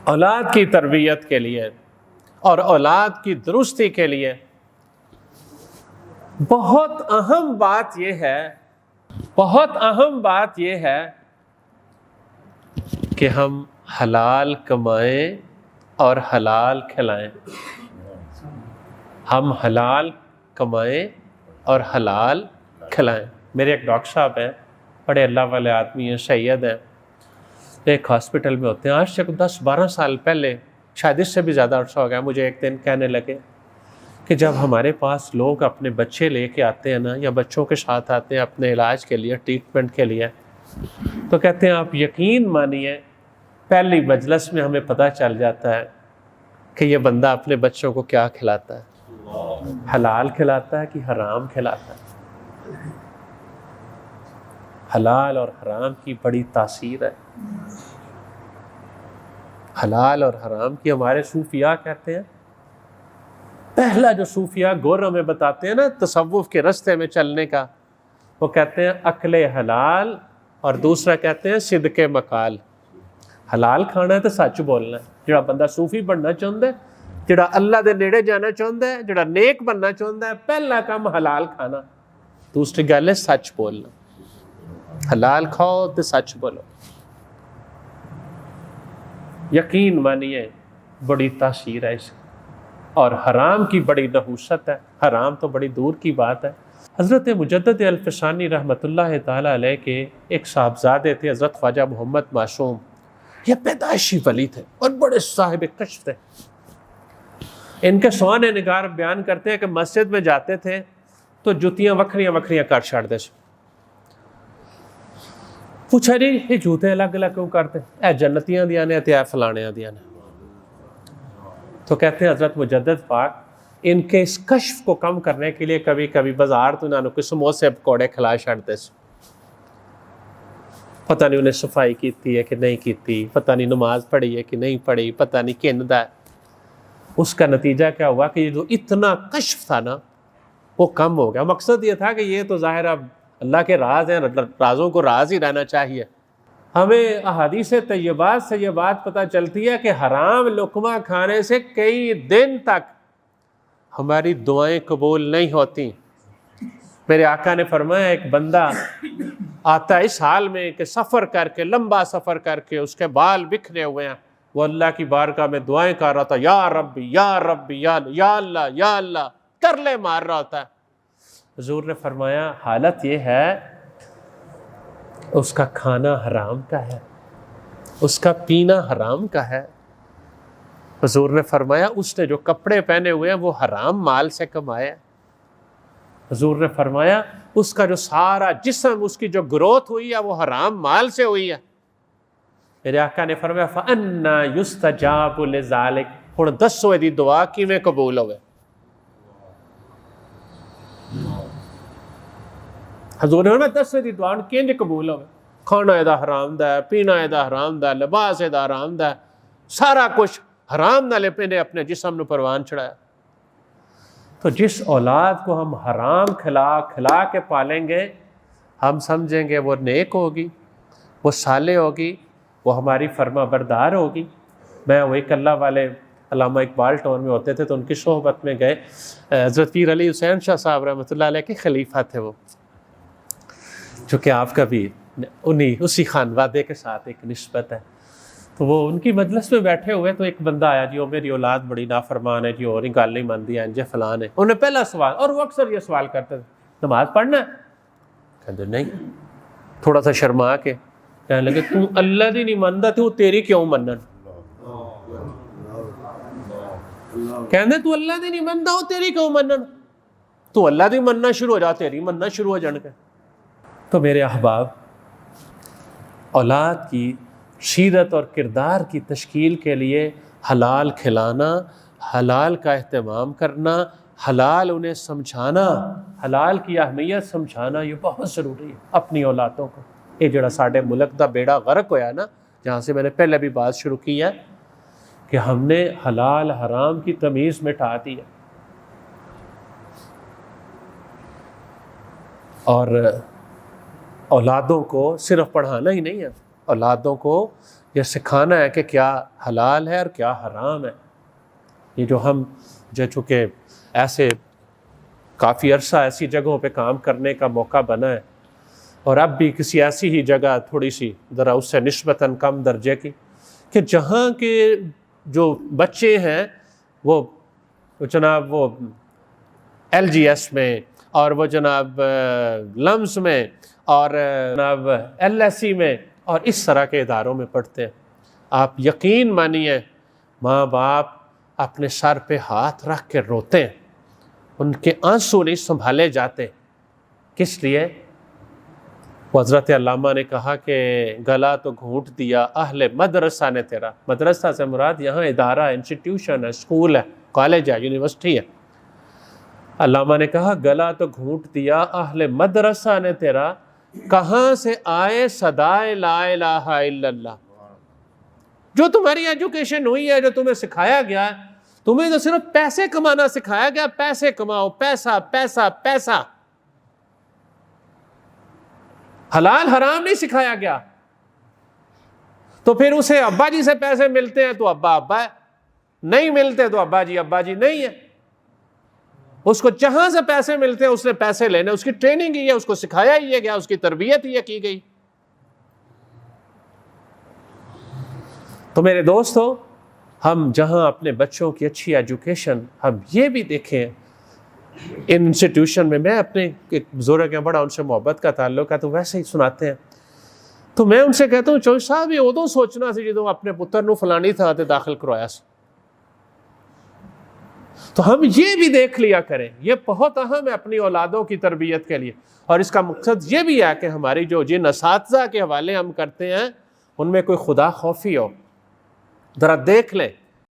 اولاد کی تربیت کے لیے اور اولاد کی درستی کے لیے بہت اہم بات یہ ہے کہ ہم حلال کمائیں اور حلال کھلائیں. ہم حلال کمائیں اور حلال کھلائیں. میرے ایک ڈاکٹر صاحب ہیں، بڑے اللہ والے آدمی ہیں، سید ہیں، ایک ہاسپٹل میں ہوتے ہیں. آج سے 10-12 سال پہلے، شاید اس سے بھی زیادہ عرصہ ہو گیا، مجھے ایک دن کہنے لگے کہ جب ہمارے پاس لوگ اپنے بچے لے کے آتے ہیں نا، یا بچوں کے ساتھ آتے ہیں اپنے علاج کے لیے، ٹریٹمنٹ کے لیے، تو کہتے ہیں آپ یقین مانیے پہلی مجلس میں ہمیں پتہ چل جاتا ہے کہ یہ بندہ اپنے بچوں کو کیا کھلاتا ہے، حلال کھلاتا ہے کہ حرام کھلاتا ہے. حلال اور حرام کی بڑی تاثیر ہے. حلال اور حرام کی ہمارے صوفیاء کہتے ہیں، پہلا جو صوفیاء گور ہمیں بتاتے ہیں نا تصوف کے رستے میں چلنے کا، وہ کہتے ہیں اکل حلال، اور دوسرا کہتے ہیں صدق مقال. حلال کھانا ہے تو سچ بولنا ہے. جڑا بندہ صوفی بننا چاہتا ہے، جڑا اللہ دے نیڑے جانا چاہتا ہے، جڑا نیک بننا چاہتا ہے، پہلا کام حلال کھانا، دوسری گل ہے سچ بولنا. حلال کھاؤ تو سچ بولو. یقین مانیے بڑی تاثیر ہے اس کی. اور حرام کی بڑی نحوست ہے. حرام تو بڑی دور کی بات ہے. حضرت مجدد الفسانی رحمۃ اللہ تعالی علیہ کے ایک صاحبزادے تھے، حضرت خواجہ محمد معصوم. یہ پیدائشی ولی تھے اور بڑے صاحب کشف تھے. ان کے سوانح نگار بیان کرتے ہیں کہ مسجد میں جاتے تھے تو جوتیاں وکھریاں وکھریاں کر چھاڑتے سے. پوچھا جی یہ جوتے الگ الگ کیوں کرتے؟ اے جنتیاں دیا نے تے اے فلانیاں دیا نے. تو کہتے ہیں حضرت مجدد پاک ان کے اس کشف کو کم کرنے کے لیے کبھی کبھی بازار تو انہوں نے سموسے پکوڑے کھلا چھڑتے سے. پتہ نہیں انہیں صفائی کیتی ہے کہ نہیں کیتی، پتہ نہیں نماز پڑھی ہے کہ نہیں پڑھی، پتہ نہیں کیندا ہے. اس کا نتیجہ کیا ہوا کہ یہ جو اتنا کشف تھا نا وہ کم ہو گیا. مقصد یہ تھا کہ یہ تو ظاہر اب اللہ کے راز ہیں، رازوں کو راز ہی رہنا چاہیے. ہمیں احادیث طیبات سے یہ بات پتہ چلتی ہے کہ حرام لقمہ کھانے سے کئی دن تک ہماری دعائیں قبول نہیں ہوتی. میرے آقا نے فرمایا ایک بندہ آتا ہے اس حال میں کہ سفر کر کے، لمبا سفر کر کے، اس کے بال بکھرے ہوئے ہیں، وہ اللہ کی بارگاہ میں دعائیں کر رہا تھا، یا ربی یا ربی یا اللہ یا اللہ، ترلے مار رہا ہوتا ہے. حضور نے فرمایا حالت یہ ہے اس کا کھانا حرام کا ہے، اس کا پینا حرام کا ہے. حضور نے فرمایا اس نے جو کپڑے پہنے ہوئے ہیں وہ حرام مال سے کمائے. حضور نے فرمایا اس کا جو سارا جسم، اس کی جو گروتھ ہوئی ہے وہ حرام مال سے ہوئی ہے. میرے آقا نے فرمایا فَأَنَّا يُسْتَجَابُ لِذَالِكَ، ہن دسو دی دعا کیویں قبول ہوئے. حضور نے فرمایا دسو دی دعا کینج قبول ہوئے. کھانا ادا حرام دا ہے، پینا ادا حرام دا ہے، لباس ادا حرام دا ہے، سارا کچھ حرام نالے پینے اپنے جسم نو پروان چڑھایا. تو جس اولاد کو ہم حرام کھلا کے پالیں گے، ہم سمجھیں گے وہ نیک ہوگی، وہ صالح ہوگی، وہ ہماری فرما بردار ہوگی. میں وہ ایک اللہ والے علامہ اقبال ٹون میں ہوتے تھے تو ان کی صحبت میں گئے. حضرت پیر علی حسین شاہ صاحب رحمۃ اللہ علیہ کے خلیفہ تھے وہ، جو کہ آپ کا بھی اسی خانوادے کے ساتھ ایک نسبت ہے. تو وہ ان کی مجلس میں بیٹھے ہوئے تو ایک بندہ آیا، جی وہ میری اولاد بڑی نافرمان ہے جی، اور گل نہیں مانتی ہے جی فلان ہے. انہوں نے پہلا سوال، اور وہ اکثر یہ سوال کرتے تھے نماز پڑھنا ہے؟ کہتے نہیں. تھوڑا سا شرما کے کہنے لگے تو اللہ دی نہیں مانتا تو تیری کیوں منن؟ کہنے تو اللہ دی نہیں مانتا وہ تیری کیوں منن؟ تو اللہ دی مننا شروع ہو جا، تیری مننا شروع ہو جان کے. تو میرے احباب، اولاد کی سیرت اور کردار کی تشکیل کے لیے حلال کھلانا، حلال کا اہتمام کرنا، حلال انہیں سمجھانا، حلال کی اہمیت سمجھانا، یہ بہت ضروری ہے اپنی اولادوں کو. یہ جڑا ساڈے ملک دا بیڑا غرق ہویا نا، جہاں سے میں نے پہلے بھی بات شروع کی ہے کہ ہم نے حلال حرام کی تمیز مٹا دی ہے. اور اولادوں کو صرف پڑھانا ہی نہیں ہے، اولادوں کو یہ سکھانا ہے کہ کیا حلال ہے اور کیا حرام ہے. یہ جو ہم چونکہ ایسے کافی عرصہ ایسی جگہوں پہ کام کرنے کا موقع بنا ہے، اور اب بھی کسی ایسی ہی جگہ تھوڑی سی ذرا اس سے نسبتاً کم درجے کی، کہ جہاں کے جو بچے ہیں وہ جناب وہ LGS میں، اور وہ جناب لمس میں، اور جناب LSE میں، اور اس طرح کے اداروں میں پڑھتے ہیں. آپ یقین مانیے ماں باپ اپنے سر پہ ہاتھ رکھ کے روتے ہیں، ان کے آنسو نہیں سنبھالے جاتے. کس لیے؟ حضرت علامہ نے کہا کہ گلا تو گھونٹ دیا اہل مدرسہ نے تیرا. مدرسہ سے مراد یہاں ادارہ، انسٹیٹیوشن ہے، اسکول ہے، کالج ہے، یونیورسٹی ہے. علامہ نے کہا گلا تو گھونٹ دیا اہل مدرسہ نے تیرا، کہاں سے آئے صدائے لا الہ الا اللہ. جو تمہاری ایجوکیشن ہوئی ہے، جو تمہیں سکھایا گیا ہے، تمہیں تو صرف پیسے کمانا سکھایا گیا، پیسے کماؤ، پیسہ پیسہ پیسہ. حلال حرام نہیں سکھایا گیا. تو پھر اسے ابا جی سے پیسے ملتے ہیں تو ابا ابا ہے، نہیں ملتے تو ابا جی نہیں ہے. اس کو جہاں سے پیسے ملتے ہیں اس نے پیسے لینے، اس کی ٹریننگ ہی ہے، اس کو سکھایا ہی ہے گیا، اس کی تربیت ہی کی گئی. تو میرے دوستو، ہم جہاں اپنے بچوں کی اچھی ایجوکیشن، ہم یہ بھی دیکھیں ان انسٹیٹیوشن میں. میں اپنے ایک بزرگ کے بڑا ان سے محبت کا تعلق ہے تو ویسے ہی سناتے ہیں، تو میں ان سے کہتا ہوں چوہدری صاحب یہ ادو سوچنا سی جدوں اپنے پتر نو فلانی تھا تے داخل کروایا سی. تو ہم یہ بھی دیکھ لیا کریں، یہ بہت اہم ہے اپنی اولادوں کی تربیت کے لیے. اور اس کا مقصد یہ بھی ہے کہ ہماری جن اساتذہ کے حوالے ہم کرتے ہیں ان میں کوئی خدا خوفی ہو. ذرا دیکھ لیں